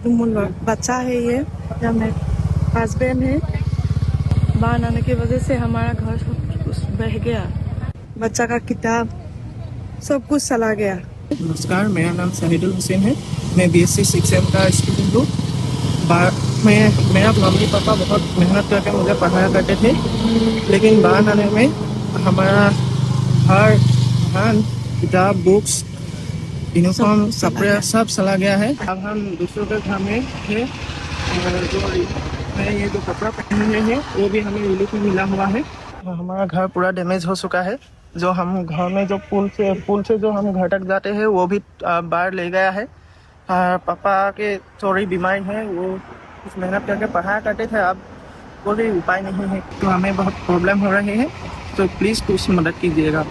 बच्चा है ये मेरे हस्बैंड है। बाढ़ आने की वजह से हमारा घर सब कुछ बह गया, बच्चा का किताब सब कुछ चला गया। नमस्कार, मेरा नाम शाहिदुल हुसैन है। मैं BSc 6M का स्टूडेंट हूँ। मेरा मम्मी पापा बहुत मेहनत करके मुझे पढ़ाया करते थे, लेकिन बाढ़ आने में हमारा हर धान, किताब, बुक्स, यूनिफॉर्म, कपड़े सब चला गया है। अब हम दूसरों के घर में थे और जो ये जो कपड़ा पहने हुए हैं वो भी हमें रिलीफ में मिला हुआ है। हमारा घर पूरा डैमेज हो चुका है। जो हम घर में जो पुल से जो हम घर तक जाते हैं वो भी बाढ़ ले गया है। पापा के थोड़ी बीमारी है, वो कुछ मेहनत करके पढ़ाया करते थे, अब कोई उपाय नहीं है, तो हमें बहुत प्रॉब्लम हो रही है। तो प्लीज़ कुछ मदद कीजिएगा।